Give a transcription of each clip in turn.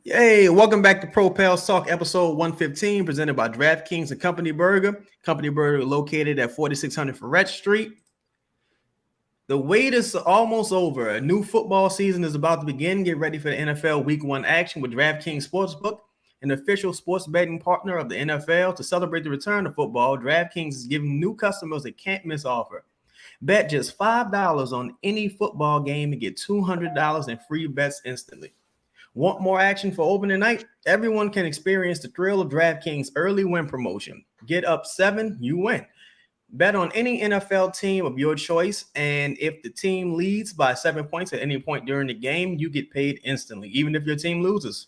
Hey, welcome back to Propels Talk, episode 115, presented by DraftKings and Company Burger. Company Burger located at 4600 Ferret Street. The wait is almost over. A new football season is about to begin. Get ready for the NFL Week 1 action with DraftKings Sportsbook, an official sports betting partner of the NFL. To celebrate the return of football, DraftKings is giving new customers a can't-miss offer. Bet just $5 on any football game and get $200 in free bets instantly. Want more action for opening night? Everyone can experience the thrill of DraftKings early win promotion. Get up 7, you win. Bet on any NFL team of your choice, and if the team leads by 7 points at any point during the game, you get paid instantly, even if your team loses.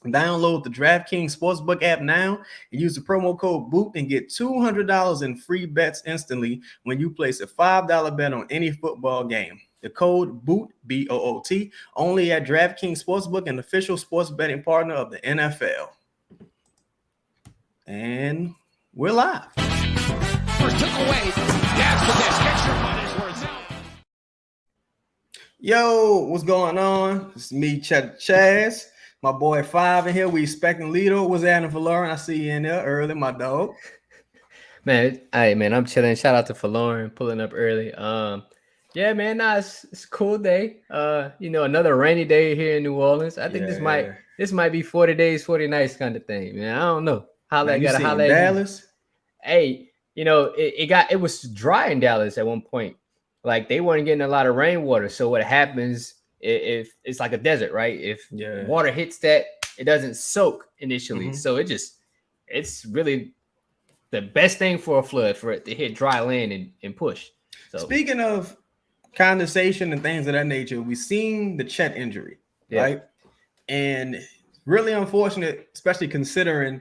Download the DraftKings Sportsbook app now and use the promo code BOOT and get $200 in free bets instantly when you place a $5 bet on any football game. The code BOOT, B-O-O-T, only at DraftKings Sportsbook, an official sports betting partner of the NFL. And we're live. First took away. That's the best. Get your money's worth now. Yo, what's going on? It's me, Chaz. My boy Five in here. We expecting Lito. What's happening for Lauren? I see you in there early, my dog. Man, I'm chilling. Shout out to Faloran pulling up early. Yeah, man, it's a cool day. Another rainy day here in New Orleans. I think this might be 40 days, 40 nights kind of thing, man. I don't know. Dallas. Hey, it was dry in Dallas at one point. Like they weren't getting a lot of rainwater. So what happens if it's like a desert, right? If water hits that, it doesn't soak initially. Mm-hmm. So it's really the best thing for a flood, for it to hit dry land and push. So speaking of condensation and things of that nature, we've seen the Chet injury, right? And really unfortunate, especially considering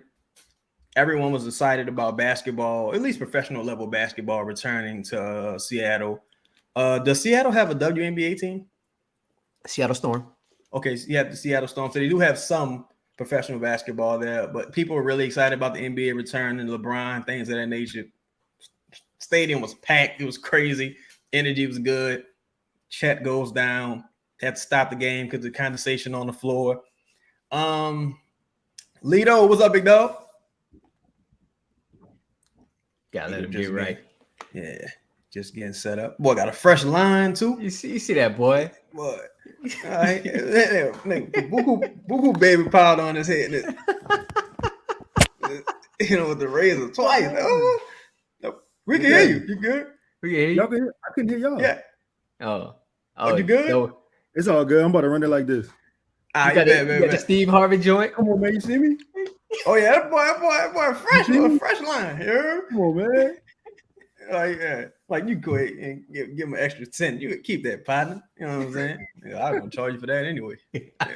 everyone was excited about basketball, at least professional level basketball, returning to Seattle. Does Seattle have a WNBA team? Seattle Storm. Okay, so you have the Seattle Storm. So they do have some professional basketball there, but people are really excited about the NBA return and LeBron, things of that nature. Stadium was packed. It was crazy. Energy was good. Chet goes down. Had to stop the game because of the condensation on the floor. Lito, what's up, big dog? Gotta let him get right. Yeah, just getting set up. Boy, got a fresh line too. You see that, boy? Boy. All right. Boo baby piled on his head. With the razor twice. Oh, we can hear you. You good? We can hear you. Y'all can hear? I can hear y'all. Yeah. Oh, you good? No. It's all good. I'm about to run it like this. You got the Steve Harvey joint. Come on, man. You see me? Oh yeah, that boy, fresh line. Yeah. Come on, man. Like you go ahead and give him an extra 10. You could keep that, partner. You know what I'm saying? Yeah, I'm gonna charge you for that anyway. Because they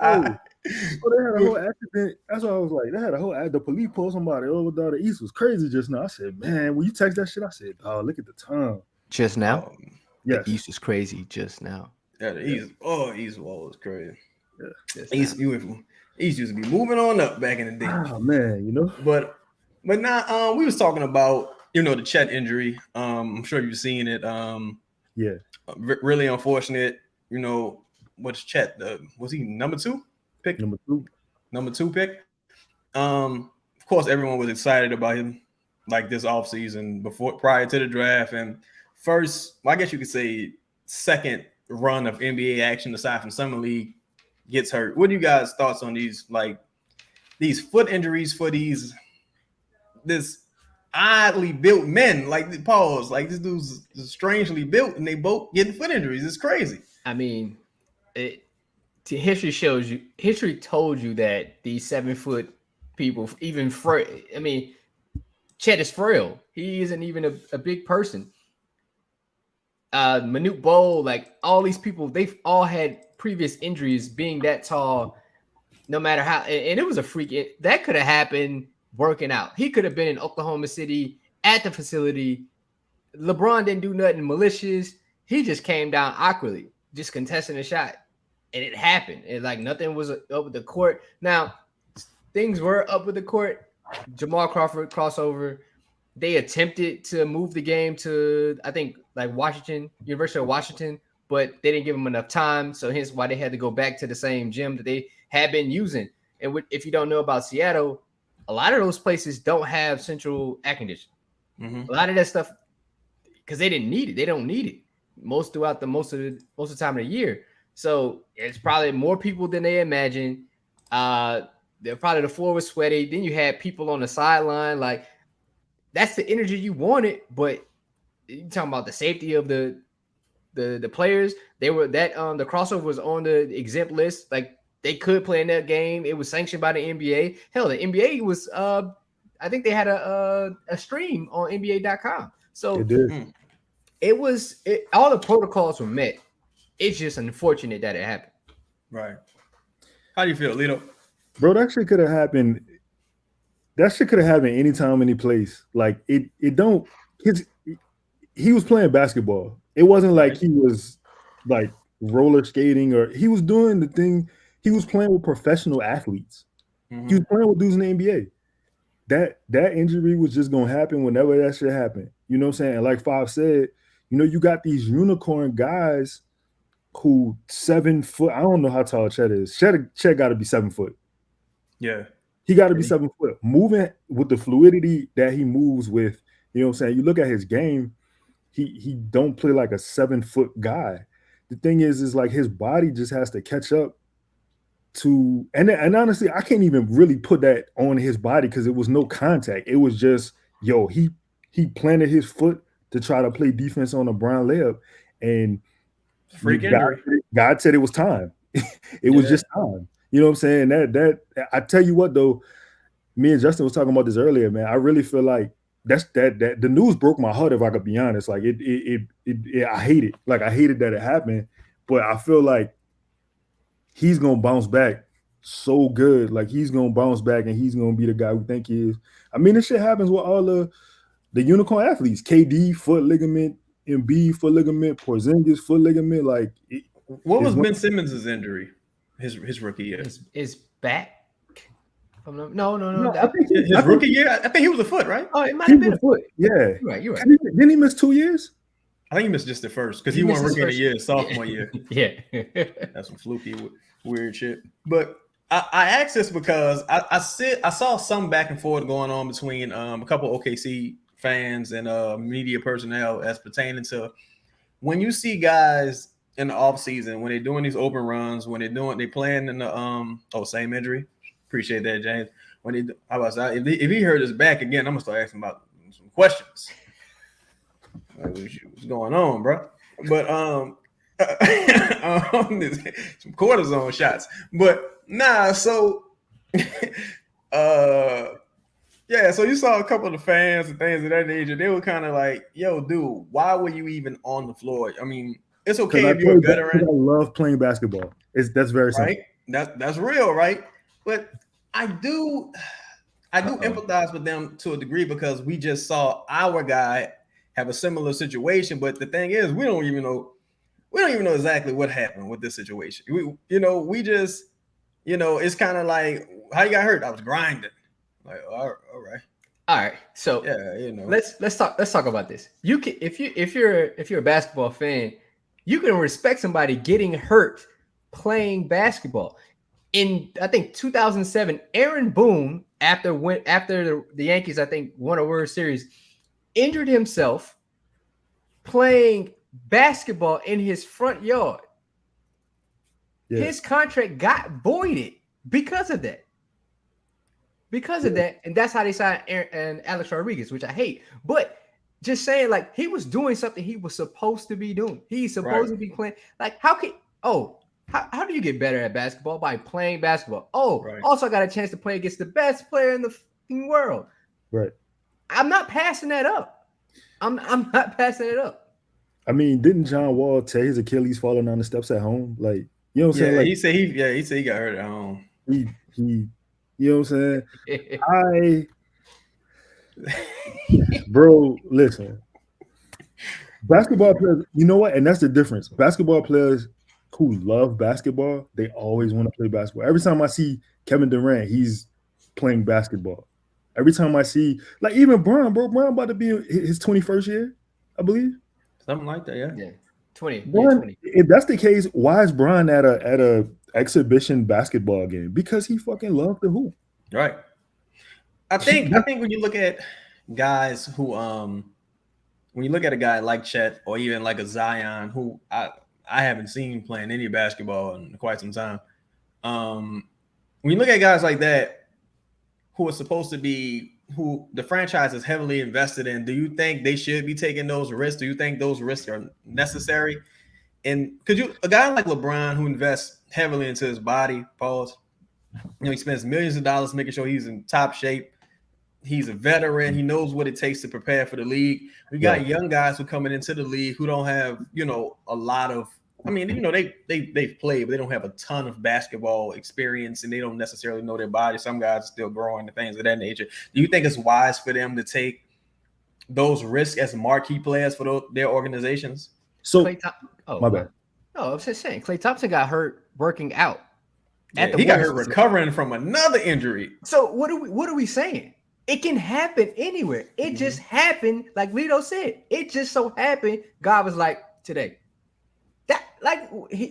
had a whole accident. That's why I was like, they had a whole the police pulled somebody over there. The East was crazy just now. I said, man, when you text that shit, I said, oh, look at the time. Just now? Yes. The East is crazy just now. Yeah, the East. Oh, East was crazy. Yeah. East used to be moving on up back in the day. Oh man, But now we was talking about the Chet injury. I'm sure you've seen it. Really unfortunate. What's Chet? Was he number 2 pick? Number 2 pick. Of course, everyone was excited about him like this offseason prior to the draft, and first, I guess you could say second run of NBA action aside from Summer League gets hurt. What are you guys' thoughts on these foot injuries for this oddly built men? Like pause, like this dude's strangely built and they both getting foot injuries. It's crazy. I mean, history told you that these 7-foot people, even Chet is frail. He isn't even a big person. Manute Bol, like all these people, they've all had previous injuries being that tall, no matter how, and it was a freak. That could have happened working out. He could have been in Oklahoma City at the facility. LeBron didn't do nothing malicious. He just came down awkwardly, just contesting a shot. And it happened. And like nothing was up with the court. Now, things were up with the court. Jamal Crawford crossover. They attempted to move the game to, I think, like University of Washington, but they didn't give him enough time. So hence why they had to go back to the same gym that they had been using. And if you don't know about Seattle, a lot of those places don't have central air conditioning. A lot of that stuff, because they didn't need it. They don't need it most of the time of the year. So it's probably more people than they imagined. The floor was sweaty. Then you had people on the sideline. Like, that's the energy you wanted, but you talking about the safety of the players. They were the crossover was on the exempt list. Like, they could play in that game. It was sanctioned by the NBA. Hell, the NBA was I think they had a stream on NBA.com. So it was all the protocols were met. It's just unfortunate that it happened. Right. How do you feel, Lito? Bro, that shit could have happened. That shit could have happened anytime, any place. Like, he was playing basketball. It wasn't like he was like roller skating, or he was doing the thing. He was playing with professional athletes. He was playing with dudes in the NBA. That injury was just gonna happen whenever that shit happened. You know what I'm saying? And like Five said, you got these unicorn guys who 7 foot. I don't know how tall Chet is. Chet got to be 7 foot. Yeah. He got to be 7 foot. Moving with the fluidity that he moves with, you know what I'm saying? You look at his game, he don't play like a 7 foot guy. The thing is like his body just has to catch up to, and honestly, I can't even really put that on his body because it was no contact. It was just, he planted his foot to try to play defense on a brown layup, and God said it was time. It was just time. You know what I'm saying? That I tell you what though, me and Justin was talking about this earlier, man. I really feel like that the news broke my heart, if I could be honest. Like I hate it. Like, I hated that it happened, but I feel like he's gonna bounce back so good. Like, he's gonna bounce back and he's gonna be the guy we think he is. I mean, this shit happens with all the unicorn athletes. KD foot ligament, Embiid foot ligament, Porzingis foot ligament. Like, what was Ben Simmons' injury? His rookie year. His back. No, I think his rookie year. I think he was a foot, right? Oh, it might have been a foot. Yeah, You're right. Didn't he miss 2 years? I think he missed just the first because he won rookie of the year, sophomore year. Yeah, that's some fluky weird shit. But I asked this because I saw some back and forth going on between a couple OKC fans and media personnel as pertaining to when you see guys in the off season, when they're doing these open runs, when they playing in the same injury. Appreciate that, James. When if he hurt his back again, I'm gonna start asking about some questions. Like, what's going on, bro? But some cortisone shots. But nah, so yeah, so you saw a couple of the fans and things of that nature. They were kind of like, yo, dude, why were you even on the floor? I mean, it's okay if you're a veteran. I love playing basketball. That's very simple. Right? That's real, right? But I do empathize with them to a degree because we just saw our guy have a similar situation. But the thing is, we don't even know exactly what happened with this situation. We just, it's kind of like, how you got hurt? I was grinding. Like, all right. So yeah, let's talk about this. You can, if you're a basketball fan, you can respect somebody getting hurt playing basketball. In, I think, 2007, Aaron Boone, after the Yankees, I think, won a World Series, injured himself playing basketball in his front yard. Yeah. His contract got voided because of that. And that's how they signed Aaron, Alex Rodriguez, which I hate. But just saying, like, he was doing something he was supposed to be doing. He's supposed to be playing. Like, how do you get better at basketball? By playing basketball. Also got a chance to play against the best player in the world. Right. I'm not passing that up. I'm not passing it up. I mean, didn't John Wall tear his Achilles falling down the steps at home? Like, you know what I'm saying? Like, he said he got hurt at home. He you know what I'm saying? Bro, listen. Basketball players, you know what? And that's the difference. Basketball players who love basketball, they always want to play basketball. Every time I see Kevin Durant, he's playing basketball. Every time I see, like, even Bron about to be in his 21st year, I believe. Something like that, yeah. 20. Yeah, Bron, 20. if that's the case, why is Bron at a exhibition basketball game? Because he fucking loved the hoop. Right. I think when you look at guys who when you look at a guy like Chet or even like a Zion, who I haven't seen playing any basketball in quite some time. When you look at guys like that who are supposed to be, who the franchise is heavily invested in, do you think they should be taking those risks? Do you think those risks are necessary? And a guy like LeBron who invests heavily into his body, pause, he spends millions of dollars making sure he's in top shape. He's a veteran. He knows what it takes to prepare for the league. We got young guys who coming into the league who don't have, a lot of, they've played, but they don't have a ton of basketball experience and they don't necessarily know their body. Some guys are still growing and things of that nature. Do you think it's wise for them to take those risks as marquee players for their organizations? So, my bad. No, I was just saying, Klay Thompson got hurt working out. He got hurt recovering from another injury. So what are we saying? It can happen anywhere. It just happened, like Lito said. It just so happened God was like, today.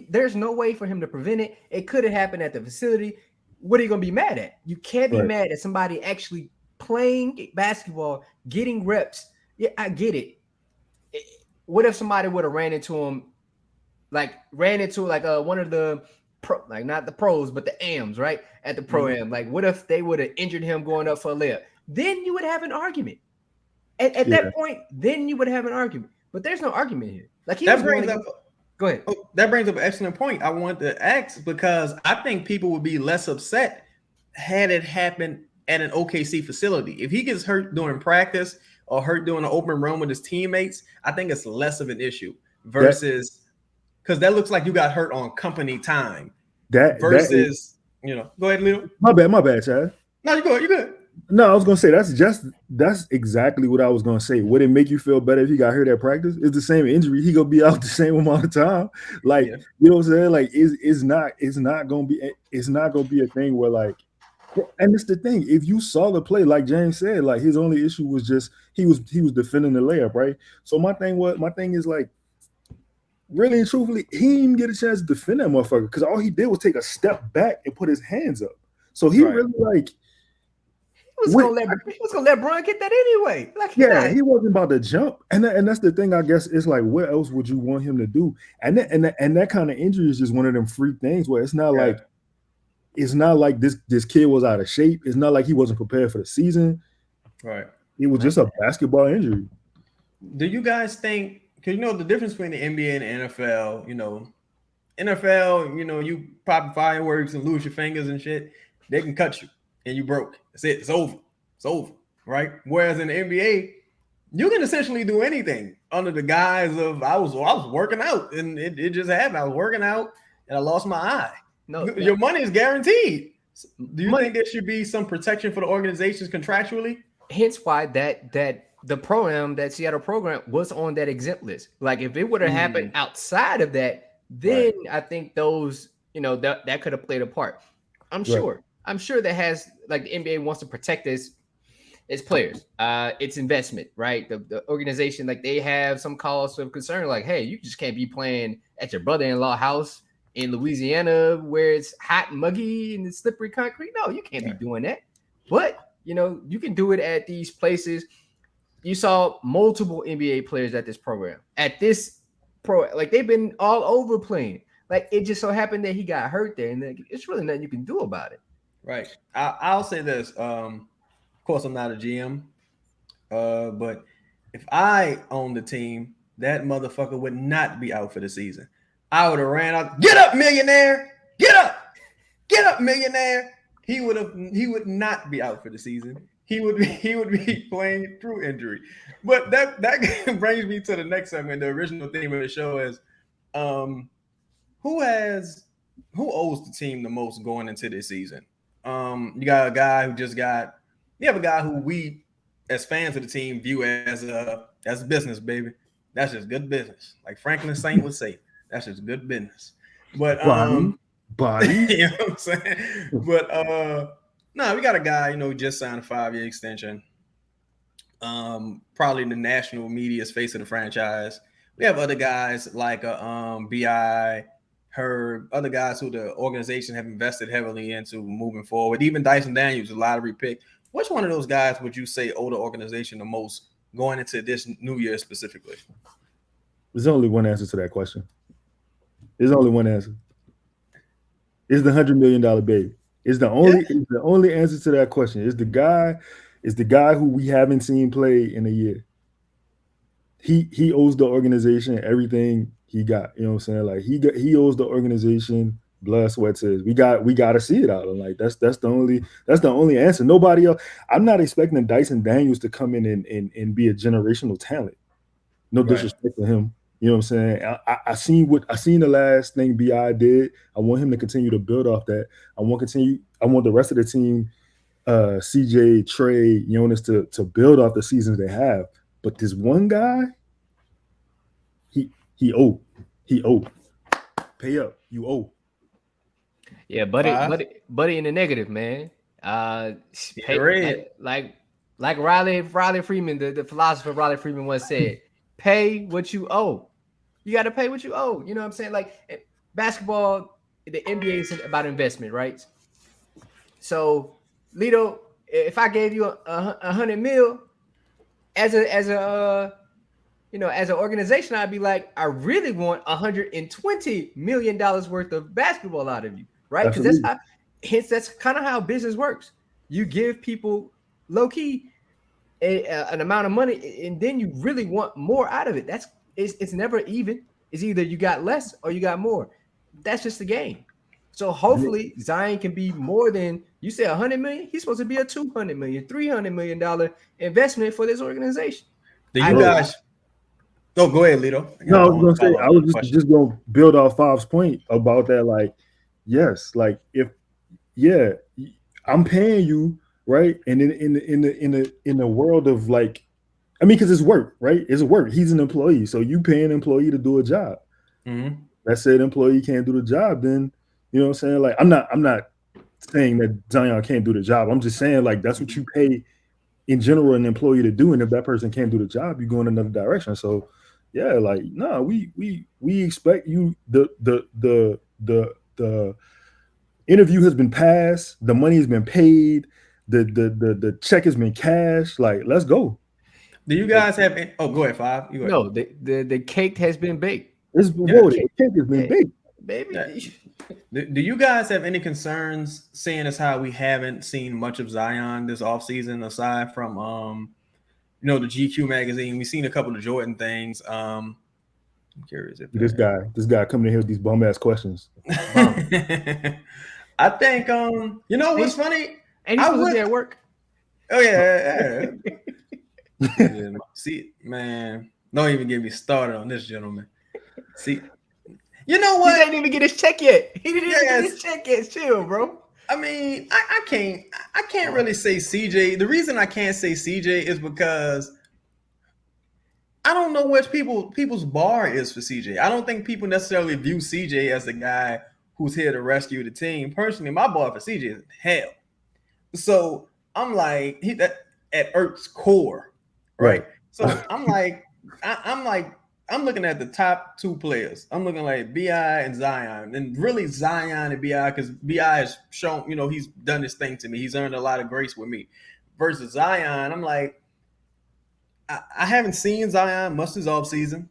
There's no way for him to prevent it. It could have happened at the facility. What are you going to be mad at? You can't be mad at somebody actually playing basketball, getting reps. Yeah, I get it. What if somebody would have ran into him, one of the not the pros, but the AMs, right? At the pro-am. Like, what if they would have injured him going up for a layup? Then you would have an argument. At that point, then you would have an argument. But there's no argument here. Like, go ahead. That brings up an excellent point. I want to ask because I think people would be less upset had it happened at an OKC facility. If he gets hurt during practice or hurt during an open run with his teammates, I think it's less of an issue versus because that looks like you got hurt on company time. Go ahead, Leo. My bad, Chad. No, you're good. No, I was gonna say that's exactly what I was gonna say. Would it make you feel better if he got hurt at practice? It's the same injury. He gonna be out the same amount of time. Like, you know what I'm saying? Like, it's not gonna be a thing where, like, and it's the thing. If you saw the play, like James said, like, his only issue was just he was defending the layup, right? So my thing is like, really and truthfully, he didn't get a chance to defend that motherfucker because all he did was take a step back and put his hands up. So he really like. He was gonna let Bron get that anyway. He wasn't about to jump, and that's the thing. I guess it's like, what else would you want him to do? And that kind of injury is just one of them freak things where it's not like this kid was out of shape. It's not like he wasn't prepared for the season. Right. It was just a basketball injury. Do you guys think? Because the difference between the NBA and the NFL. NFL, you pop fireworks and lose your fingers and shit. They can cut you. And you broke. That's it. It's over. It's over. Right? Whereas in the NBA, you can essentially do anything under the guise of I was working out and it just happened. I was working out and I lost my eye. Your money is guaranteed. Do you think there should be some protection for the organizations contractually? Hence why that the program, that Seattle program, was on that exempt list. Like, if it would have happened outside of that, then I think those, that could have played a part. I'm sure that has, like, the NBA wants to protect its players, its investment, right? The organization, like, they have some cause of concern, like, hey, you just can't be playing at your brother-in-law house in Louisiana where it's hot and muggy and it's slippery concrete. No, you can't be doing that. But, you can do it at these places. You saw multiple NBA players at this program, at this like, they've been all over playing. Like, it just so happened that he got hurt there, and it's really nothing you can do about it. Right. I'll say this. Of course, I'm not a GM, but if I owned the team, that motherfucker would not be out for the season. I would have ran out. Get up, millionaire! Get up, millionaire! He would not be out for the season. He would be playing through injury. But that brings me to the next segment. The original theme of the show is, who owes the team the most going into this season? You got a guy you have a guy who we, as fans of the team, view as business, baby. That's just good business. Like Franklin Saint would say, that's just good business. But body. You know what I'm saying? But we got a guy, just signed a 5-year extension. Probably the national media's face of the franchise. We have other guys like Bi, Herb, other guys who the organization have invested heavily into moving forward. Even Dyson Daniels, a lottery pick. Which one of those guys would you say owe the organization the most going into this new year specifically? There's only one answer to that question. There's only one answer. It's the $100 million baby. It's the only answer to that question. It's the guy who we haven't seen play in a year. He owes the organization everything he got. You know what I'm saying? Like he owes the organization blood, sweat, tears. We got to see it out. And like that's the only answer. Nobody else. I'm not expecting Dyson Daniels to come in and be a generational talent. No disrespect to him. You know what I'm saying? I seen the last thing Bi did. I want him to continue to build off that. I want the rest of the team, CJ, Trey, Jonas to build off the seasons they have. But this one guy, he owe. Pay up. You owe. Yeah, buddy in the negative, man. Like Riley Freeman, the philosopher Riley Freeman once said, pay what you owe. You got to pay what you owe. You know what I'm saying? Like basketball, the NBA is about investment, right? So, Lito, if I gave you $100 million as an organization, I'd be like, I really want $120 million worth of basketball out of you, right? Because that's kind of how business works. You give people low key an amount of money, and then you really want more out of it. It's never even. It's either you got less or you got more. That's just the game. So hopefully Zion can be more than you say $100 million. He's supposed to be a $200 million, $300 million investment for this organization. Do you guys? Oh, go ahead, Lito. No, I was gonna say I was just gonna build off Fav's point about that. Like, yes, like I'm paying you, right? And in the world of like, I mean, because it's work, right? It's work. He's an employee, so you pay an employee to do a job. Mm-hmm. That said, employee can't do the job, then you know what I'm saying? Like, I'm not saying that Zion can't do the job. I'm just saying like that's what you pay in general an employee to do, and if that person can't do the job, you go in another direction. So yeah, like no, we expect you. The interview has been passed. The money has been paid. The check has been cashed. Like, let's go. Do you guys have? Go ahead, Fav. No, the cake has been baked. The cake has been baked, baby. Yeah. Do you guys have any concerns, seeing as how we haven't seen much of Zion this offseason, aside from the GQ magazine? We've seen a couple of Jordan things. I'm curious if this guy coming in here with these bum ass questions. I think what's funny? And he's supposed to be at work. Oh yeah. See, man, don't even get me started on this gentleman. See, you know what? He didn't even get his check yet. He didn't even get his check yet. Chill, bro. I mean, I can't really say CJ. The reason I can't say CJ is because I don't know what people's bar is for CJ. I don't think people necessarily view CJ as the guy who's here to rescue the team. Personally, my bar for CJ is hell. So I'm like at Ert's core, right? So I'm like, I'm looking at the top two players. I'm looking like Bi and Zion, and really Zion and Bi, because Bi has shown, he's done this thing to me. He's earned a lot of grace with me. Versus Zion, I'm like, I haven't seen Zion much this offseason.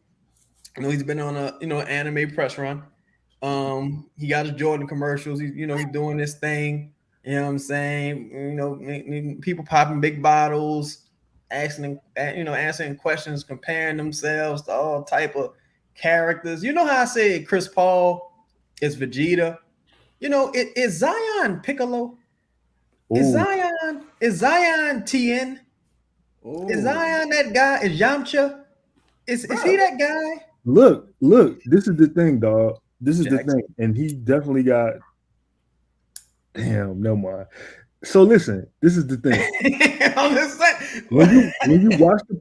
I know he's been on a anime press run. He got his Jordan commercials. He's doing this thing. You know what I'm saying? People popping big bottles, answering questions, comparing themselves to all type of characters. You know how I say Chris Paul is Vegeta? Is Zion Piccolo? Ooh. Is Zion Tien? Ooh. Is Zion that guy? Is Yamcha? Is he that guy? Look, this is the thing, dog. This is the thing. And he definitely got no mind. So listen, this is the thing. when you watch the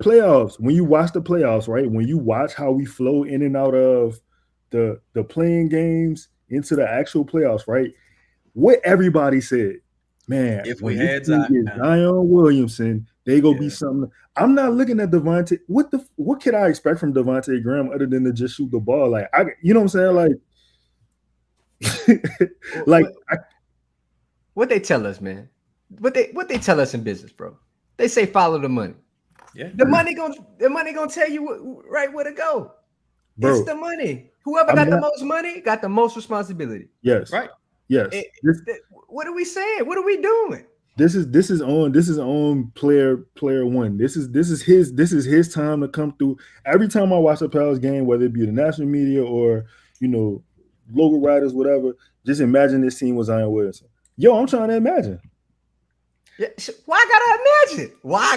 playoffs, right? When you watch how we flow in and out of the playing games into the actual playoffs, right? What everybody said, man, if we had Zion Williamson, They go be something. I'm not looking at Devontae. What could I expect from Devontae Graham other than to just shoot the ball? Like you know what I'm saying? Like, what they tell us, man. What they tell us in business, bro. They say follow the money. Yeah. The money gonna tell you right where to go. Bro, it's the money. Whoever got the most money got the most responsibility. Yes. Right. Yes. What are we saying? What are we doing? This is on player one. This is his time to come through. Every time I watch a Pels game, whether it be the national media or local writers, whatever, just imagine this team was Zion Williamson. Yo, I'm trying to imagine. Yeah, why I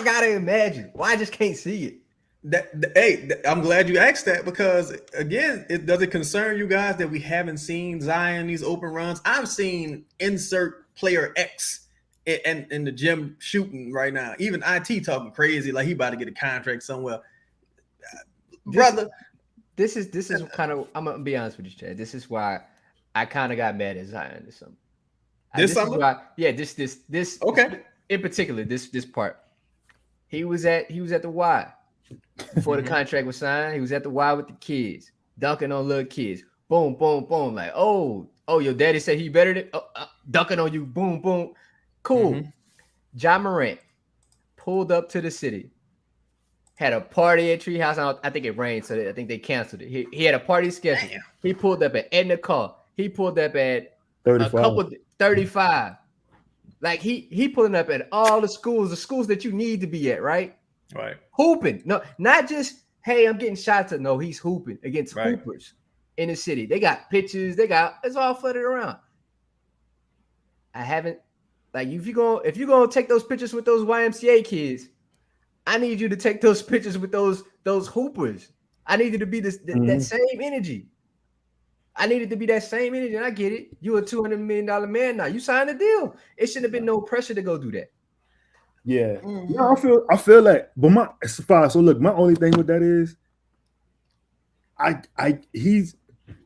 gotta imagine? Why I just can't see it? I'm glad you asked that because again, does it concern you guys that we haven't seen Zion these open runs? I've seen insert player X in the gym shooting right now. Even IT talking crazy like he about to get a contract somewhere. Brother, this is kind of, I'm gonna be honest with you, Chad. This is why I kind of got mad at Zion this summer. This summer? This okay. In particular, this part. He was at the Y before the contract was signed. He was at the Y with the kids, dunking on little kids. Boom, boom, boom. Like, oh, your daddy said he better than dunking on you. Boom, boom. Cool. Mm-hmm. Ja Morant pulled up to the city. Had a party at Treehouse. I think it rained, so I think they canceled it. He had a party scheduled. Damn. He pulled up at Edna Call. He pulled up at 35. Like he pulling up at all the schools that you need to be at, right? Right. Hooping. No, not just, hey, I'm getting shots at. No, he's hooping against hoopers in the city. They got pictures. It's all flooded around. I haven't, like, if you're gonna take those pictures with those YMCA kids, I need you to take those pictures with those hoopers. I need you to be that same energy. I needed to be that same energy, and I get it. You a $200 million man now. You signed a deal. It shouldn't have been no pressure to go do that. Yeah. No, I feel like, but it's fine. So look, my only thing with that is he's,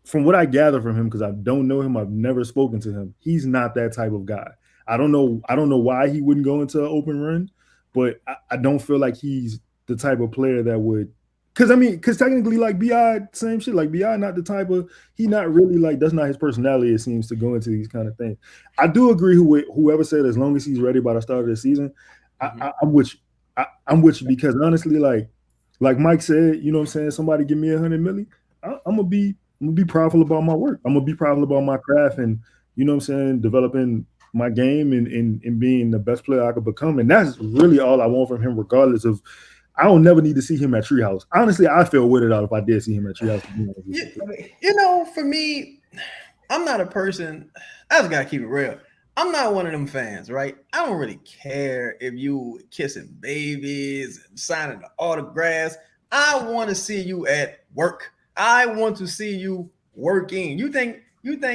from what I gather from him, because I don't know him, I've never spoken to him, he's not that type of guy. I don't know why he wouldn't go into an open run, but I don't feel like he's the type of player that would. Because technically, like BI, same shit. Like BI, not the type of, he not really like, that's not his personality. It seems to go into these kind of things. I do agree with whoever said as long as he's ready by the start of the season. I'm with you. I'm with you because honestly, like Mike said, you know what I'm saying. Somebody give me $100 million. I'm gonna be proudful about my work. I'm gonna be proudful about my craft, and you know what I'm saying, developing my game and being the best player I could become. And that's really all I want from him, regardless of. I don't never need to see him at Treehouse. Honestly, I feel weirded out if I did see him at Treehouse. For me, I'm not a person. I just gotta keep it real. I'm not one of them fans, right? I don't really care if you kissing babies and signing the autographs. I want to see you at work. I want to see you working. You think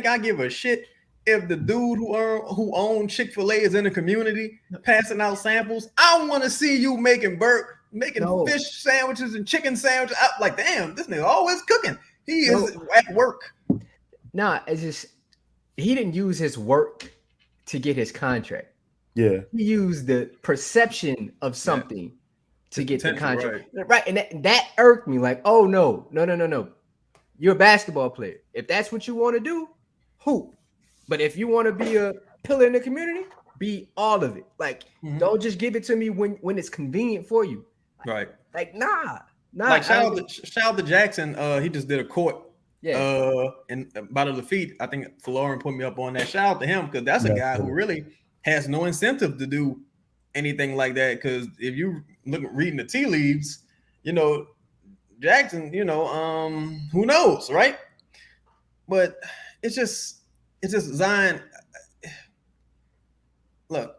I give a shit if the dude who owns Chick-fil-A is in the community passing out samples? I want to see you making fish sandwiches and chicken sandwiches. I'm like, damn, this nigga always cooking. He is at work. Nah, it's just he didn't use his work to get his contract. Yeah, he used the perception of something to get the contract. Right, and that irked me. Like, oh no. You're a basketball player. If that's what you want to do, hoop. But if you want to be a pillar in the community, be all of it. Like, don't just give it to me when it's convenient for you. Right. Like, nah. Like shout out to Jackson. He just did a court. In Battle of the Feet. I think Lauren put me up on that. Shout out to him because that's a guy who really has no incentive to do anything like that. Because if you reading the tea leaves, Jackson, who knows, right? But it's just Zion. Look,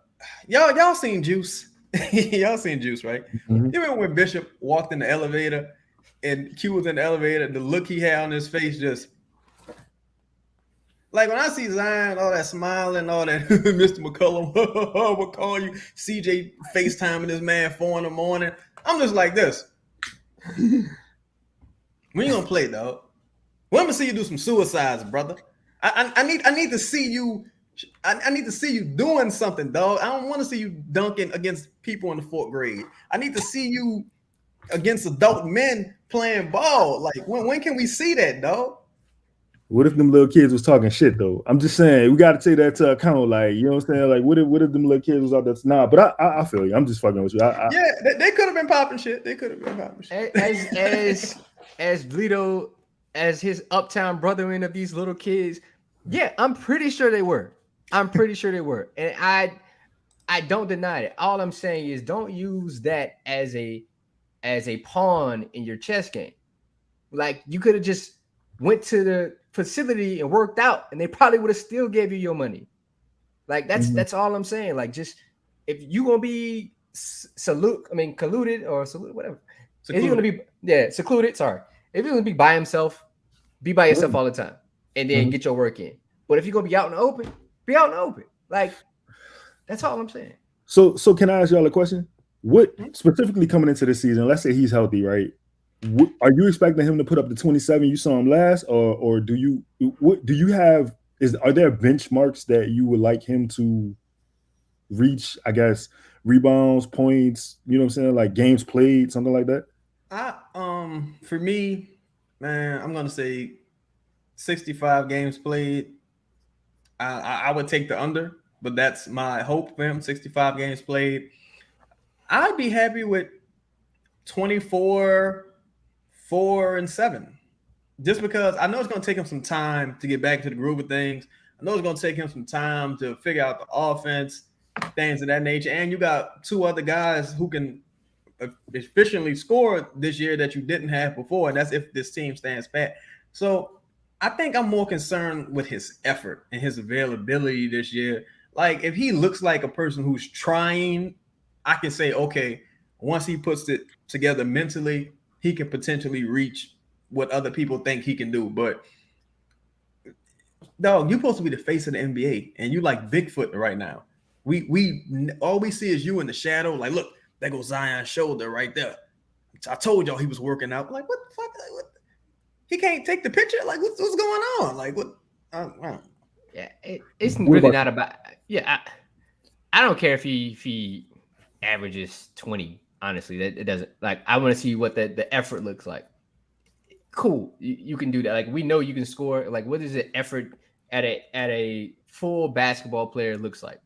y'all seen Juice. Y'all seen Juice, right? Mm-hmm. You remember when Bishop walked in the elevator and Q was in the elevator, the look he had on his face, just like when I see Zion, all that smiling, all that Mr. McCullum, will call you CJ FaceTiming this man 4 a.m. I'm just like this. When you gonna play, dog? Well, I'm gonna see you do some suicides, brother. I need to see you I need to see you doing something, dog. I don't want to see you dunking against people in the 4th grade. I need to see you against adult men playing ball. Like, when can we see that, dog? What if them little kids was talking shit though? I'm just saying we got to take that to account. Like, you know what I'm saying? Like, what if them little kids was out there? Nah, but I feel you. I'm just fucking with you. Yeah, they could have been popping shit. They could have been popping shit. As Bleedo, as his uptown brother of these little kids, yeah, I'm pretty sure they were. And I don't deny it. All I'm saying is don't use that as a pawn in your chess game. Like, you could have just went to the facility and worked out, and they probably would have still gave you your money. Like, that's all I'm saying. Like, just if you gonna be colluded or salute, whatever. Secluded. If you're gonna be secluded, sorry. If you're gonna be by himself, be by yourself all the time, and then get your work in. But if you're gonna be out in the open, be out in the open. Like, that's all I'm saying. So can I ask y'all a question? What specifically coming into this season? Let's say he's healthy, right? Are you expecting him to put up the 27 you saw him last, or are there benchmarks that you would like him to reach? I guess rebounds, points, you know what I'm saying, like games played, something like that. For me, man, I'm gonna say 65 games played. I would take the under, but that's my hope for him. 65 games played. I'd be happy with 24, 4, and 7. Just because I know it's going to take him some time to get back to the groove of things. I know it's going to take him some time to figure out the offense, things of that nature. And you got 2 other guys who can efficiently score this year that you didn't have before. And that's if this team stands pat. So I think I'm more concerned with his effort and his availability this year. Like, if he looks like a person who's trying, I can say, okay, once he puts it together mentally, he can potentially reach what other people think he can do. But, dog, you're supposed to be the face of the NBA, and you like Bigfoot right now. We all we see is you in the shadow. Like, look, there goes Zion's shoulder right there. I told y'all he was working out. Like, what the fuck? What? He can't take the picture? Like, what's going on? Like, what? Yeah, it's really not about. Yeah, I don't care if he averages 20. Honestly, that it doesn't. Like, I want to see what the effort looks like. Cool, you can do that. Like, we know you can score. Like, what is the effort at a full basketball player looks like?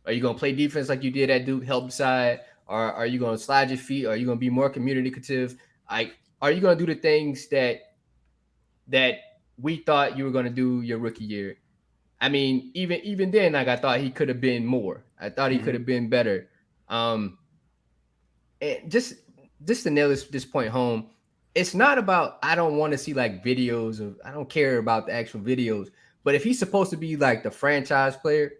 Are you gonna play defense like you did at Duke, help side, or are you gonna slide your feet? Or are you gonna be more communicative? Like, are you gonna do the things that we thought you were gonna do your rookie year? I mean, even then, like, I thought he could have been more. I thought he could have been better. And just to nail this point home, it's not about, I don't want to see like videos of, I don't care about the actual videos, but if he's supposed to be like the franchise player,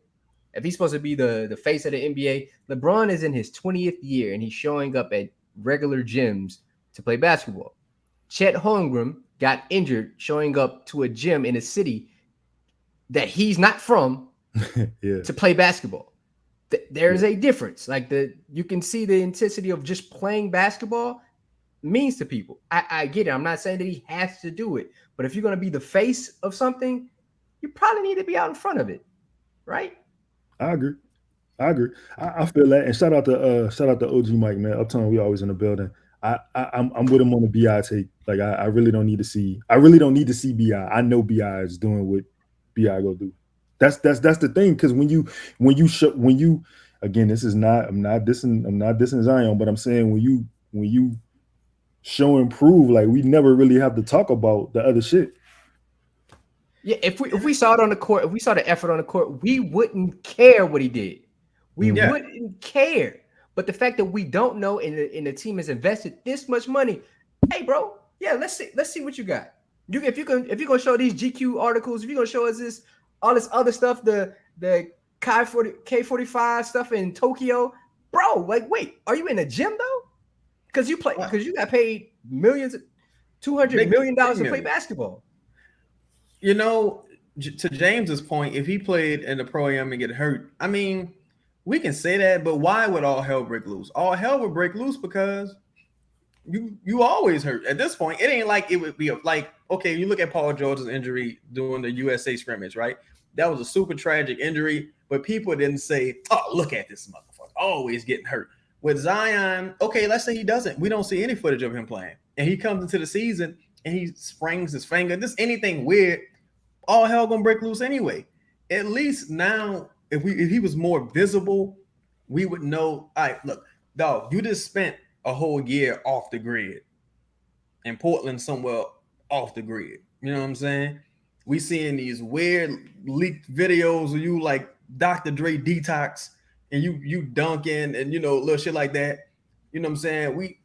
if he's supposed to be the face of the NBA, LeBron is in his 20th year and he's showing up at regular gyms to play basketball. Chet Holmgren got injured showing up to a gym in a city that he's not from to play basketball. There's a difference. Like, you can see the intensity of just playing basketball means to people. I get it. I'm not saying that he has to do it, but if you're going to be the face of something, you probably need to be out in front of it, right? I agree. I feel that. And shout out to OG Mike, man. Uptown, we always in the building. I'm with him on the BI take. Like, I really don't need to see. I really don't need to see BI. I know BI is doing what BI go do. That's the thing. Because when you again, this is not. I'm not dissing Zion, but I'm saying when you show and prove, like, we never really have to talk about the other shit. Yeah, if we saw it on the court, if we saw the effort on the court, we wouldn't care what he did. We wouldn't care. But the fact that we don't know, and the team has invested this much money, hey, bro, yeah, let's see what you got. If you're gonna show these GQ articles, if you're gonna show us all this other stuff, the K45 stuff in Tokyo, bro, like, wait, are you in a gym though? Because you got paid millions, $200 million to play basketball. You know, to James's point, if he played in the pro-am and get hurt, I mean, we can say that, but why would all hell break loose? All hell would break loose because you always hurt. At this point, it ain't like it would be like, okay, you look at Paul George's injury during the USA scrimmage, right? That was a super tragic injury, but people didn't say, "Oh, look at this motherfucker, always getting hurt." With Zion, okay, let's say he doesn't. We don't see any footage of him playing, and he comes into the season and he springs his finger. This anything weird, all hell gonna break loose anyway. At least now, if he was more visible, we would know. All right, look, dog, you just spent a whole year off the grid in Portland, somewhere off the grid. You know what I'm saying? We seeing these weird leaked videos of you like Dr. Dre detox and you dunking and little shit like that. You know what I'm saying?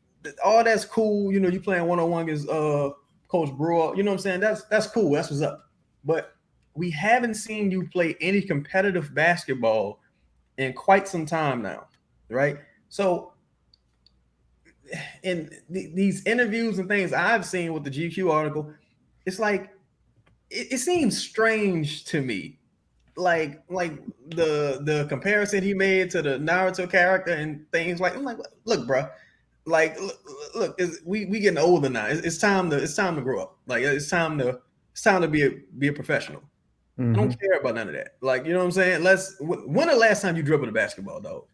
All that's cool. You playing one-on-one against Coach Brewer. You know what I'm saying? That's cool. That's what's up. But we haven't seen you play any competitive basketball in quite some time now, right? So in these interviews and things I've seen with the GQ article, it's like it seems strange to me, like the comparison he made to the Naruto character and things like. I'm like, look, bro, like look, we getting older now. It's time to grow up. Like it's time to be a professional. I don't care about none of that. Like, you know what I'm saying? When the last time you dribbled a basketball, though?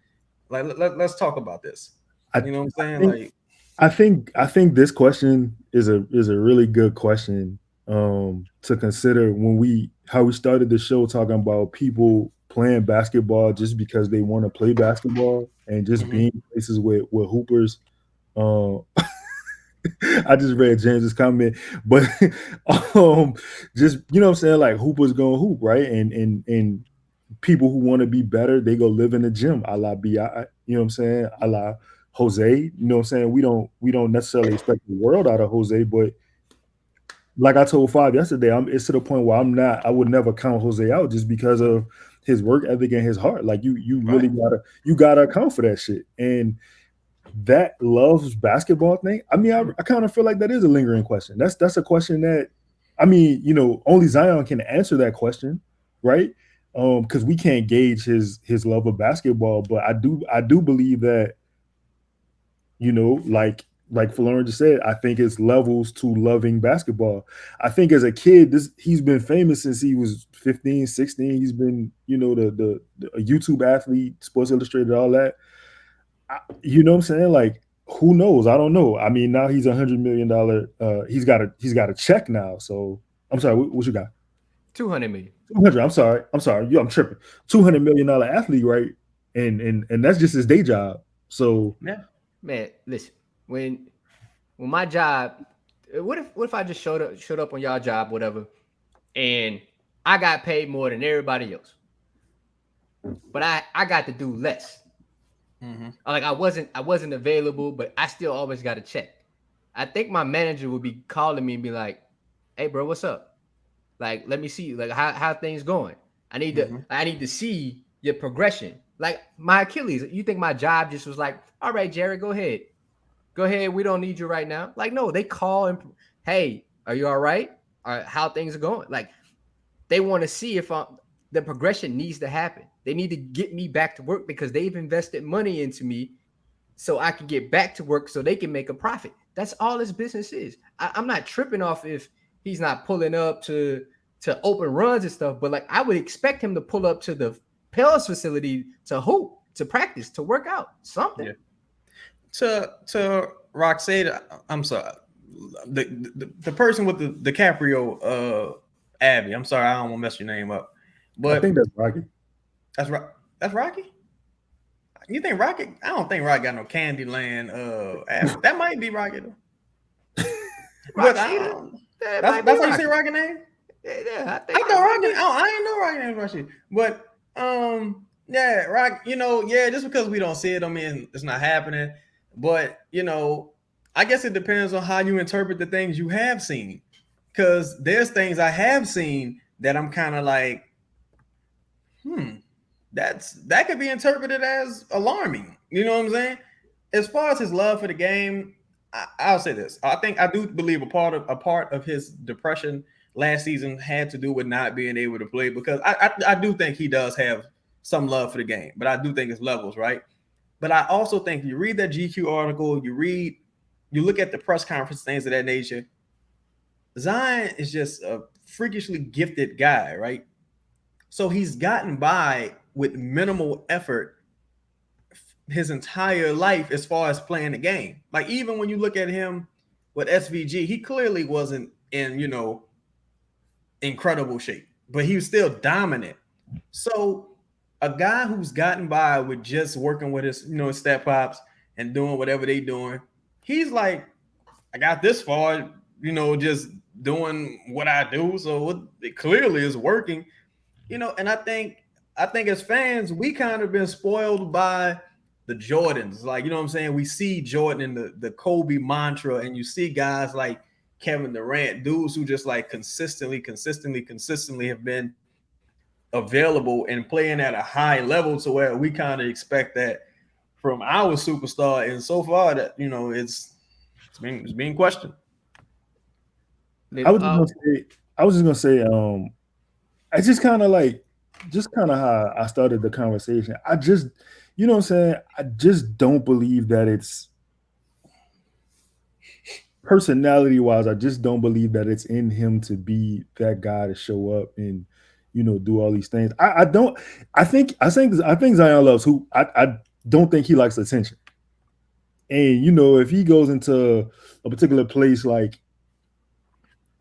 Like, let's talk about this. You know what I'm saying? I think this question is a really good question to consider when how we started the show talking about people playing basketball just because they want to play basketball and just being places with hoopers. I just read James's comment, but just what I'm saying, like hoopers gonna hoop, right? And people who want to be better, they go live in the gym, a la B.I., you know what I'm saying, a la Jose, you know what I'm saying? We don't necessarily expect the world out of Jose, but like I told Five yesterday, it's to the point where I would never count Jose out just because of his work ethic and his heart. Like you really gotta account for that shit. And that loves basketball thing. I mean, I kind of feel like that is a lingering question. That's a question that, I mean, only Zion can answer that question, right? Because we can't gauge his love of basketball. But I do believe that, like Florin just said, I think it's levels to loving basketball. I think as a kid, he's been famous since he was 15, 16. He's been, the YouTube athlete, Sports Illustrated, all that. You know what I'm saying? Like, who knows? I don't know. I mean, now he's $100 million. He's got a check now. So I'm sorry. What you got? 200 million. 200. I'm sorry. I'm tripping. $200 million athlete, right? And that's just his day job. So yeah, man. Listen, when my job, what if I just showed up on y'all job, whatever, and I got paid more than everybody else, but I got to do less. Like I wasn't available, but I still always got a check. I think my manager would be calling me and be like, "Hey, bro, what's up? Like, let me see, like how things going. I need to see your progression. Like my Achilles. You think my job just was like, all right, Jared, go ahead. We don't need you right now. Like, no, they call and, hey, are you all right? How things are going? Like, they want to see if the progression needs to happen. They need to get me back to work because they've invested money into me so I can get back to work so they can make a profit. That's all this business is. I'm not tripping off if he's not pulling up to open runs and stuff, but like I would expect him to pull up to the Pels facility to hoop, to practice, to work out, something. Yeah. To Roxade, I'm sorry. The person with the DiCaprio Abby. I'm sorry, I don't want to mess your name up. But I think that's Rocky. That's Rocky? You think Rocky? I don't think Rocky got no Candyland. That might be Rocky though. But that's how you say Rocky name? Yeah, I know Rocky. I ain't know Rocky name Rocky. But yeah, Rocky. Just because we don't see it, don't mean it's not happening. But I guess it depends on how you interpret the things you have seen. Because there's things I have seen that I'm kind of like, that could be interpreted as alarming. You know what I'm saying? As far as his love for the game, I'll say this. I do believe a part of his depression last season had to do with not being able to play, because I do think he does have some love for the game, but I do think it's levels, right? But I also think you read that GQ article, you look at the press conference, things of that nature. Zion is just a freakishly gifted guy, right? So he's gotten by with minimal effort his entire life as far as playing the game. Like even when you look at him with SVG, he clearly wasn't in, incredible shape, but he was still dominant. So a guy who's gotten by with just working with his, his step pops and doing whatever they doing, he's like, I got this far, just doing what I do. So it clearly is working, and I think as fans, we kind of been spoiled by the Jordans. Like, what I'm saying? We see Jordan in the Kobe mantra, and you see guys like Kevin Durant, dudes who just like consistently have been available and playing at a high level to where we kind of expect that from our superstar. And so far that, it's being questioned. I was just gonna say, I just kind of how I started the conversation. I just, what I'm saying? I just don't believe that it's personality wise. I just don't believe that it's in him to be that guy to show up and, do all these things. I think Zion loves who I don't think he likes attention. And, if he goes into a particular place, like,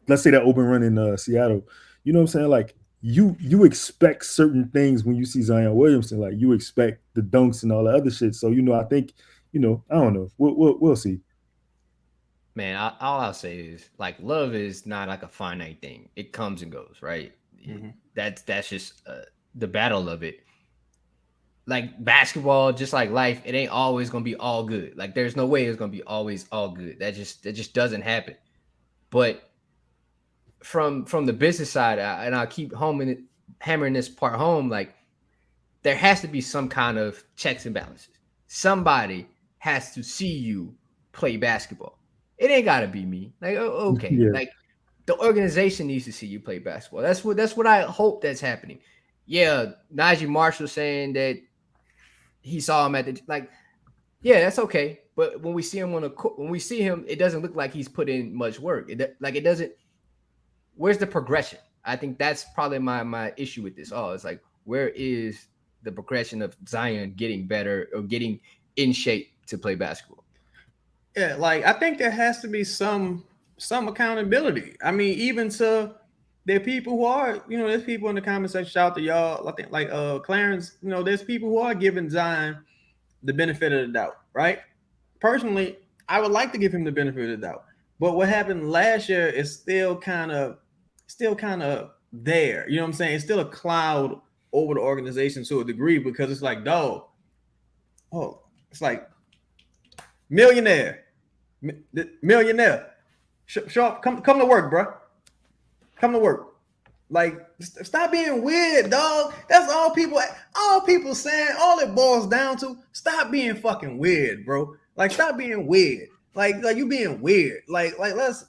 let's say that open run in Seattle, you know what I'm saying? Like, you expect certain things when you see Zion Williamson. Like, you expect the dunks and all the other shit. So, I think, I don't know. We'll see. Man, all I'll say is, like, love is not like a finite thing. It comes and goes, right? Mm-hmm. That's just the battle of it. Like basketball, just like life, it ain't always gonna be all good. Like, there's no way it's gonna be always all good. That just doesn't happen. But from the business side, and I'll keep hammering this part home, like, there has to be some kind of checks and balances. Somebody has to see you play basketball. It ain't gotta be me. Like, okay, yeah. Like, the organization needs to see you play basketball. That's what I hope that's happening. Yeah, Najee Marshall saying that he saw him at the, like, yeah, that's okay. But when we see him it doesn't look like he's put in much work. It doesn't. Where's the progression? I think that's probably my issue with this. It's like, where is the progression of Zion getting better or getting in shape to play basketball? Yeah, like, I think there has to be some accountability. I mean, even to there are people who are, there's people in the comment section, shout out to y'all. I think like Clarence, there's people who are giving Zion the benefit of the doubt, right? Personally, I would like to give him the benefit of the doubt. But what happened last year is still kind of there. You know what I'm saying? It's still a cloud over the organization to a degree, because it's like, dog, it's like millionaire. Show up, come to work, bro. Come to work. Like, stop being weird, dog. That's all people saying. All it boils down to, stop being fucking weird, bro. Like, stop being weird. Like you being weird. Like let's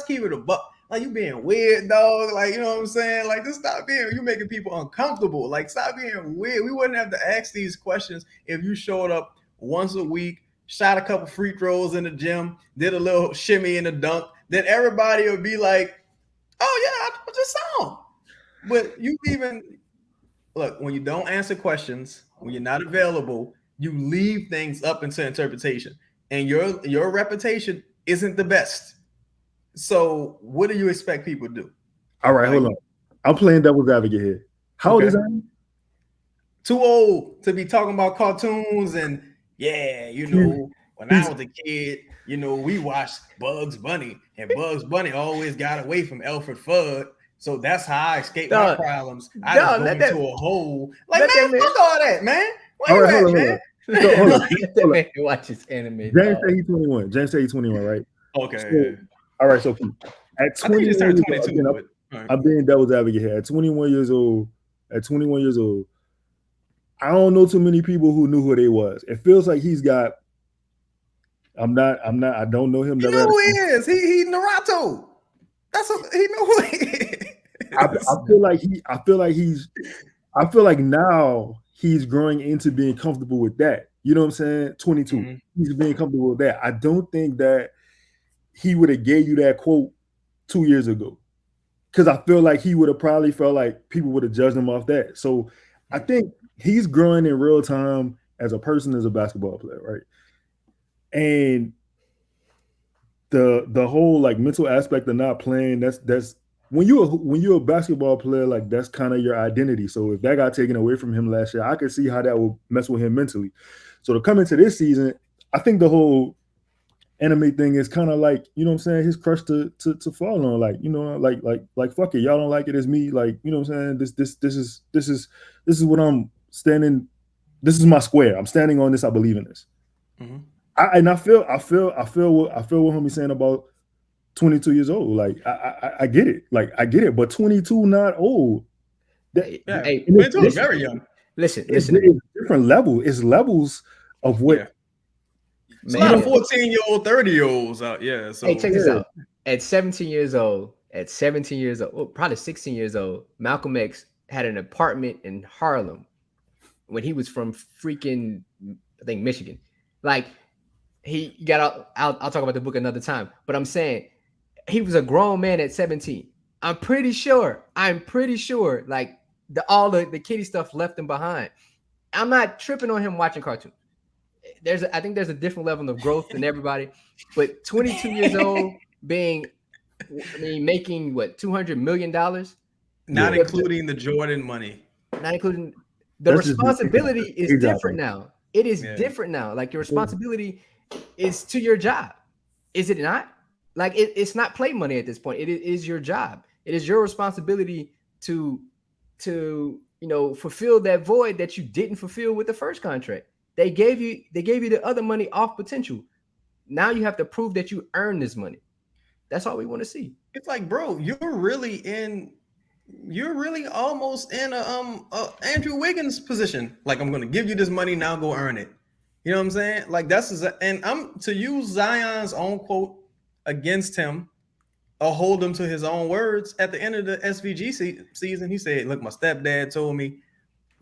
keep it a buck. Like, you being weird, dog. Like, you know what I'm saying? Like, just stop being. You making people uncomfortable. Like, stop being weird. We wouldn't have to ask these questions if you showed up once a week, shot a couple free throws in the gym, did a little shimmy in the dunk. Then everybody would be like, "Oh yeah, I just saw him." But you even look, when you don't answer questions, when you're not available, you leave things up into interpretation, and your reputation isn't the best. So what do you expect people to do? All right, hold on. I'm playing devil's advocate here. How old is that? Too old to be talking about cartoons and when I was a kid, we watched Bugs Bunny, and Bugs Bunny always got away from Alfred Fudd. So that's how I escaped my problems. I just go into a hole. Like, man, fuck all that, man. Where you at, man? Hold on. Let me watch his anime. James said he's 21. James said he's 21, right? Okay. So, all right, so at 21 years old, I'm being devil's advocate here. At 21 years old, I don't know too many people who knew who they was. It feels like he's got. I don't know him. You know who he is. He Naruto. He know who he is. I feel like now he's growing into being comfortable with that. You know what I'm saying? 22. Mm-hmm. He's being comfortable with that. I don't think that he would have gave you that quote 2 years ago. because I feel like he would have probably felt like people would have judged him off that. So I think he's growing in real time as a person, as a basketball player, right? And the whole like mental aspect of not playing, that's when you're a basketball player, like that's kind of your identity. So if that got taken away from him last year, I could see how that would mess with him mentally. So to come into this season, I think the whole anime thing is kind of like, you know what I'm saying, his crush to fall on, like, you know, like fuck it, y'all don't like it, as me, like, you know what I'm saying, this is what I'm standing, this is my square, I'm standing on this, I believe in this. Mm-hmm. I feel what homie's saying about 22 years old. Like I get it, but 22 not old. Hey, 22 is very young. Listen. It's different level. It's levels of what. Yeah. It's a lot of 14-year-old, 30-year-olds out. Yeah. So hey, check this out. At 17 years old, well, probably 16 years old, Malcolm X had an apartment in Harlem when he was from freaking, I think, Michigan. Like, he got out. I'll talk about the book another time. But I'm saying he was a grown man at 17. I'm pretty sure. Like all the kiddie stuff left him behind. I'm not tripping on him watching cartoons. I think there's a different level of growth than everybody. But 22 years old, making what, $200 million? Not including the Jordan money. Not including the responsibility is different now. It is different now. Like, your responsibility is to your job. Is it not? Like, it's not play money at this point. It is your job. It is your responsibility to fulfill that void that you didn't fulfill with the first contract. They gave you the other money off potential. Now you have to prove that you earn this money. That's all we want to see. It's like, bro, you're really almost in a Andrew Wiggins position. Like, I'm gonna give you this money, now go earn it. You know what I'm saying? Like, and I'm to use Zion's own quote against him, or hold him to his own words. At the end of the SVG season, he said, "Look, my stepdad told me,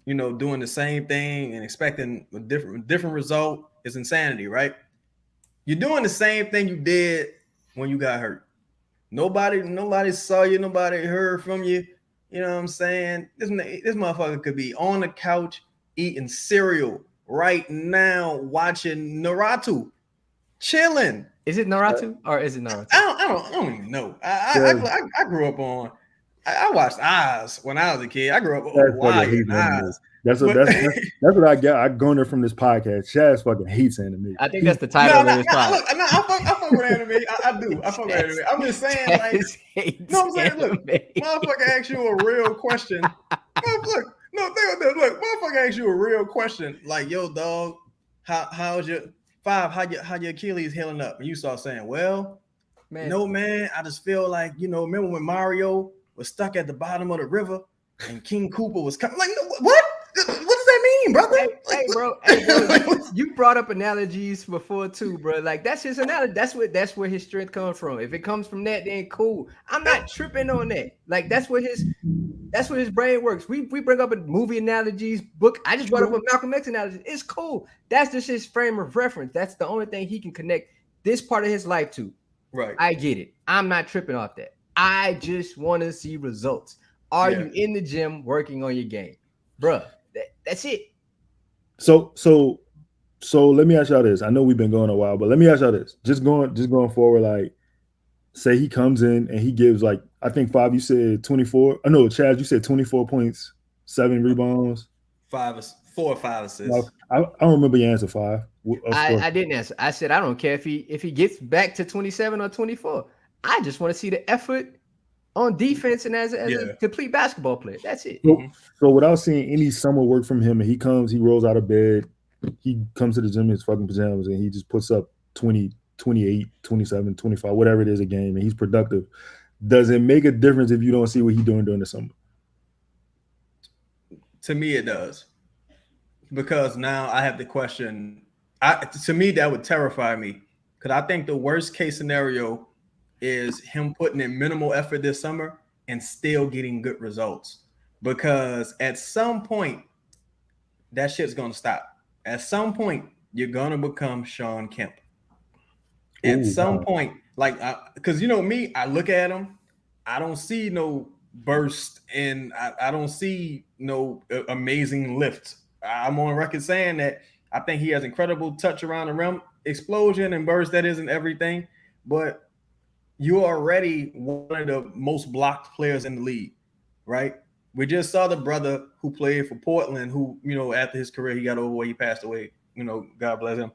doing the same thing and expecting a different result is insanity, right? You're doing the same thing you did when you got hurt. Nobody saw you, nobody heard from you. You know what I'm saying? This motherfucker could be on the couch eating cereal right now, watching Naruto, chilling. Is it Naruto or is it Naruto? I don't even know. I grew up on. I watched Oz when I was a kid. I grew up watching Oz. That's what I get. I garner from this podcast. Shaz fucking hates anime. I think that's the title of this podcast. I fuck with anime. I do. I fuck with anime. I'm just saying, like, you know what I'm saying? Look, motherfucker asks you a real question. Motherfucker asks you a real question. Like, yo, dog, how's your how your Achilles healing up? And you start saying, well, man, I just feel like, remember when Mario was stuck at the bottom of the river and King Koopa was coming? Like, what? What does that mean, brother? Hey, bro, you brought up analogies before too, bro. Like, that's his analogy. That's where his strength comes from. If it comes from that, then cool. I'm not tripping on that. Like, that's where his brain works. We bring up a movie analogies, book. I just brought up a Malcolm X analogy. It's cool. That's just his frame of reference. That's the only thing he can connect this part of his life to. Right. I get it. I'm not tripping off that. I just want to see results. Are you in the gym working on your game, bruh? That's it. So let me ask y'all this. I know we've been going a while, but let me ask y'all this. Just going forward, like, say he comes in and he gives, like, I think 5, you said 24. Oh no, Chad, you said 24 points, 7 rebounds, 4 or 5 assists. I don't remember your answer 5. I didn't answer. I said I don't care if he gets back to 27 or 24. I just want to see the effort on defense and as a complete basketball player. That's it. So without seeing any summer work from him, and he rolls out of bed, he comes to the gym in his fucking pajamas, and he just puts up 20, 28, 27, 25, whatever it is a game, and he's productive. Does it make a difference if you don't see what he's doing during the summer? To me, it does. Because now I have the question. To me, that would terrify me. Because I think the worst case scenario is him putting in minimal effort this summer and still getting good results. Because at some point, that shit's going to stop. At some point, you're going to become Sean Kemp. At some point, like, because me, I look at him I don't see no burst and I don't see no amazing lift. I'm on record saying that I think he has incredible touch around the rim, explosion and burst. That isn't everything, but you're already one of the most blocked players in the league, right? We just saw the brother who played for Portland, who, after his career, he got overweight, he passed away, God bless him.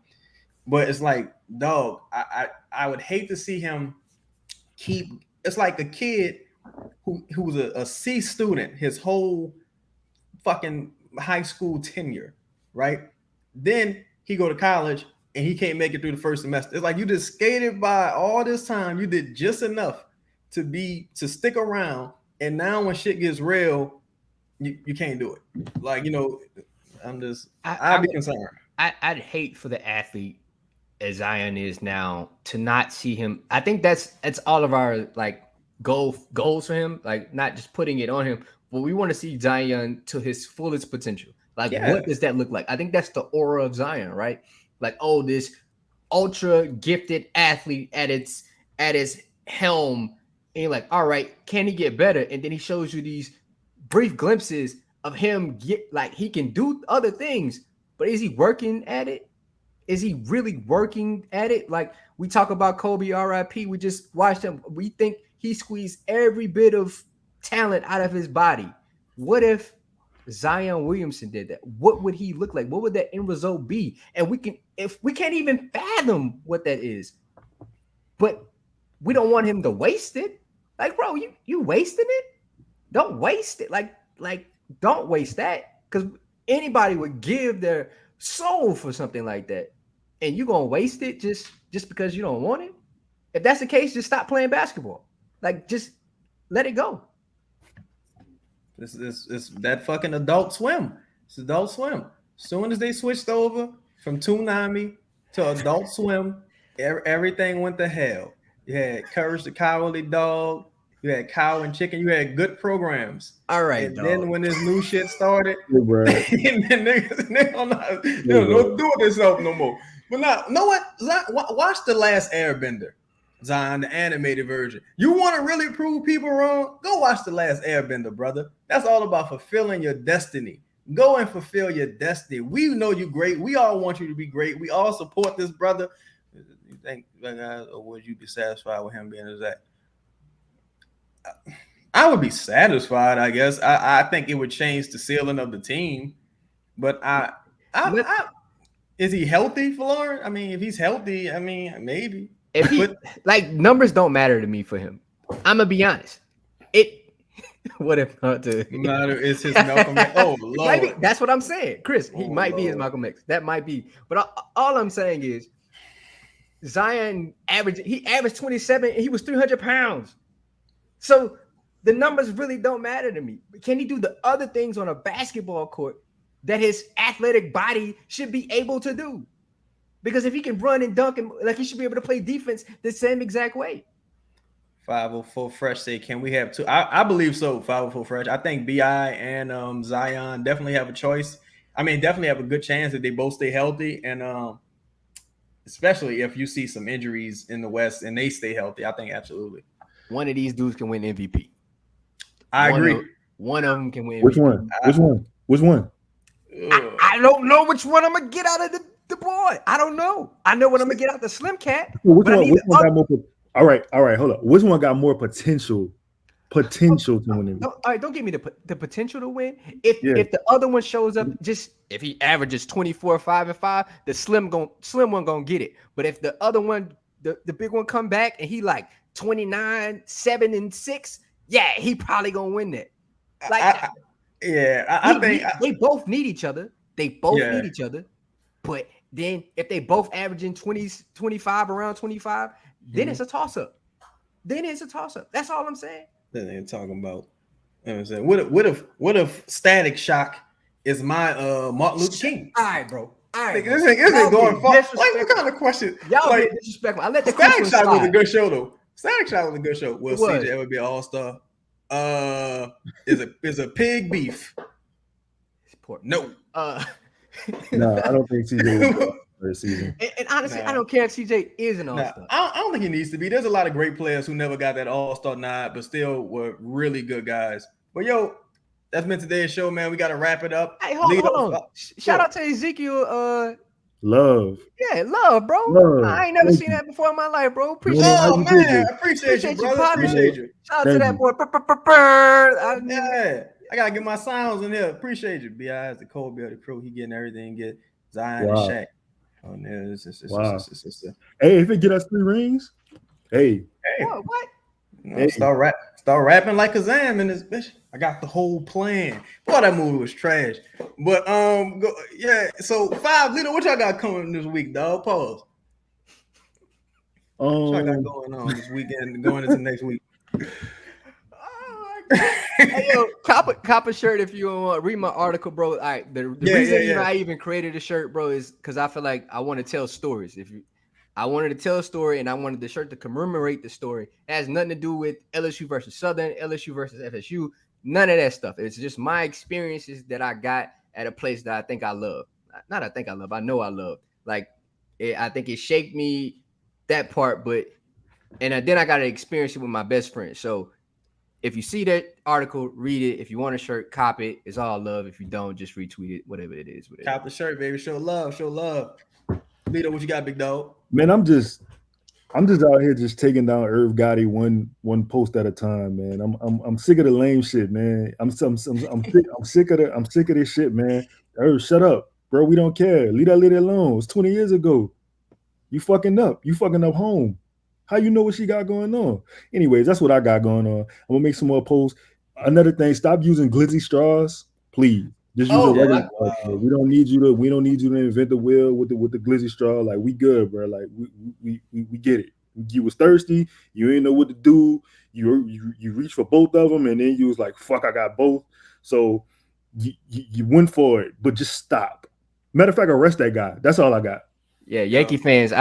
But it's like, dog, I would hate to see him it's like a kid who was a C student his whole fucking high school tenure, right? Then he go to college and he can't make it through the first semester. It's like you just skated by all this time. You did just enough to stick around, and now when shit gets real, you can't do it. Like, I'd be concerned. I'd hate for the athlete as Zion is now to not see him. I think that's all of our like goals for him, like not just putting it on him, but we want to see Zion to his fullest potential. Like, what does that look like? I think that's the aura of Zion, right? Like, oh, this ultra gifted athlete at its helm, and you're like, all right, can he get better? And then he shows you these brief glimpses of him he can do other things, but is he working at it? Is he really working at it? Like, we talk about Kobe, RIP. We just watched him. We think he squeezed every bit of talent out of his body. What if Zion Williamson did that? What would he look like? What would that end result be? And we can't even fathom what that is, but we don't want him to waste it. Like, bro, you wasting it? Don't waste it. Like don't waste that, because anybody would give their soul for something like that, and you're gonna waste it just because you don't want it. If that's the case, just stop playing basketball. Like, just let it go. This is that fucking Adult Swim. It's Adult Swim. As soon as they switched over from Toonami to Adult Swim, everything went to hell. You had Courage the Cowardly Dog. You had Cow and Chicken. You had good programs. All right, and then dog. when this new shit started, Yeah, bro. and then they don't do it themselves no more. But now, know what? Watch The Last Airbender, Zion, the animated version. You want to really prove people wrong? Go watch The Last Airbender, brother. That's all about fulfilling your destiny. Go and fulfill your destiny. We know you great. We all want you to be great. We all support this brother. You think, or would you be satisfied with him being as that? I would be satisfied, I guess. I think it would change the ceiling of the team. But is he healthy, Lauren? I mean, if he's healthy, I mean, maybe. If he like, numbers don't matter to me for him. I'm gonna be honest. What if not to matter is his Malcolm X? Oh Lord, that's what I'm saying, Chris. He might be his Malcolm X. That might be. But all I'm saying is, Zion averaged 27. And he was 300 pounds. So the numbers really don't matter to me. Can he do the other things on a basketball court that his athletic body should be able to do? Because if he can run and dunk, and like, he should be able to play defense the same exact way. 504 Fresh say, can we have two? I believe so. 504 Fresh. I think BI and Zion definitely have a choice. I mean, definitely have a good chance that they both stay healthy, and especially if you see some injuries in the West and they stay healthy. I think absolutely one of these dudes can win MVP. I agree. One of them can win. Which MVP. Which one? I don't know which one I'm gonna get out of the board. I don't know. I know what I'm gonna get out the Slim Cat. Which one got more? All right, hold up. Which one got more potential to win? All right, don't give me the potential to win. If the other one shows up, just if he averages 24, 5 and 5, the slim one gonna get it. But if the other one, the big one, come back and he like 29, 7 and 6, yeah, he probably gonna win that. Like, I think they both need each other. They both need each other. But then if they both averaging 20, 25, around 25, then it's a toss-up. That's all I'm saying. Then they're talking about, you know what I'm saying? What if Static Shock is my Martin Luther King? All right, bro. All right. This ain't going far. Like, what kind of question? Y'all like, get disrespectful. I let the Static Shock was a good show, though. Static Shock was a good show. Will CJ ever be an all-star? Is a pig beef? Pork. No. No, I don't think CJ. this season. And honestly, Nah. I don't care if CJ is an Nah, all-star. I don't think he needs to be. There's a lot of great players who never got that All-Star nod, but still were really good guys. But yo, that's been today's show, man. We got to wrap it up. Hey, hold on. Shout out to Ezekiel. Love. Yeah, love, bro. Love. I ain't never Thank seen you. that before in my life, bro. Appreciate how Oh you man, did this. appreciate you, brother. partner. Appreciate you. Shout out to Thank that you. boy. Yeah, I gotta get my sounds in here. Appreciate you, Bi. The cold bearded crew. He getting everything. Get Zion Wow. and Shaq. Oh, no, Wow. Hey, if it get us 3 rings, hey. What? You know, start rapping like Kazam in this bitch. I got the whole plan. Boy, that movie was trash. But so 5 Lito, what y'all got coming this week, dog? Pause. What y'all got going on this weekend going into next week? Oh my God. Hey, yo, cop a shirt if you want. Read my article, bro. All right, the reason I even created a shirt, bro, is because I feel like I want to tell stories. I wanted to tell a story, and I wanted the shirt to commemorate the story. It has nothing to do with LSU versus Southern, LSU versus FSU, none of that stuff. It's just my experiences that I got at a place that I think I love. Not I think I love, I know I love. Like, I think it shaped me, that part, and then I got to experience it with my best friend. So if you see that article, read it. If you want a shirt, cop it. It's all love. If you don't, just retweet it, whatever it is. Cop the shirt, baby. Show love. Lito, what you got, big dog? Man, I'm just out here just taking down Irv Gotti one post at a time, man. I'm sick of the lame shit, man. I'm sick of this shit, man. Irv, shut up, bro. We don't care. Leave that lady alone. It was 20 years ago. You fucking up. You fucking up home. How you know what she got going on? Anyways, that's what I got going on. I'm gonna make some more posts. Another thing, stop using glizzy straws, please. Just use a regular straw. We don't need you to invent the wheel with the glizzy straw. Like, we good, bro. Like, we get it. You was thirsty, you ain't know what to do. You reached for both of them, and then you was like, fuck, I got both. So you went for it, but just stop. Matter of fact, arrest that guy. That's all I got. Yeah, Yankee fans,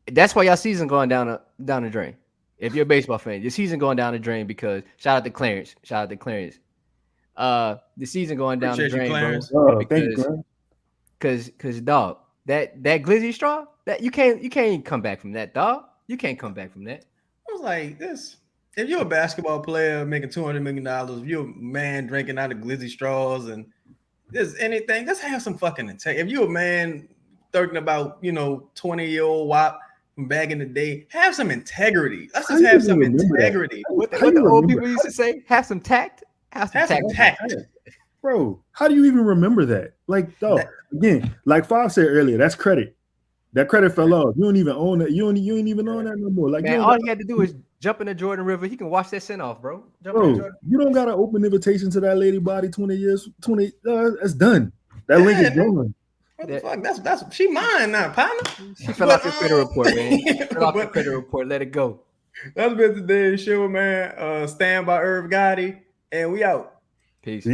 that's why y'all season going down the drain. If you're a baseball fan, your season going down the drain because shout out to Clarence. The season going down the drain, bro. Thank you, Clarence. Cause dog, that glizzy straw, that you can't come back from that, dog. You can't come back from that. I was like, this. If you're a basketball player making $200 million, if you're a man drinking out of glizzy straws and there's anything, just have some fucking integrity. If you're a man thinking about 20-year-old WAP from back in the day, have some integrity. Let's just have some integrity. What the old people used to say, have some tact. Have some tact. Bro, how do you even remember that? Like, dog, again, like Five said earlier, that's credit. That credit fell off. You don't even own that. You ain't even own that no more. Like, man, all he had to do is jump in the Jordan River. He can wash that sin off, bro. You don't got an open invitation to that lady body 20 years. That's done. That link is gone. What the fuck? That's she mine now, partner. She fell off your credit report, man. Fell off your credit report. Let it go. That's been today's show, man. Stand by Irv Gotti, and we out. Peace.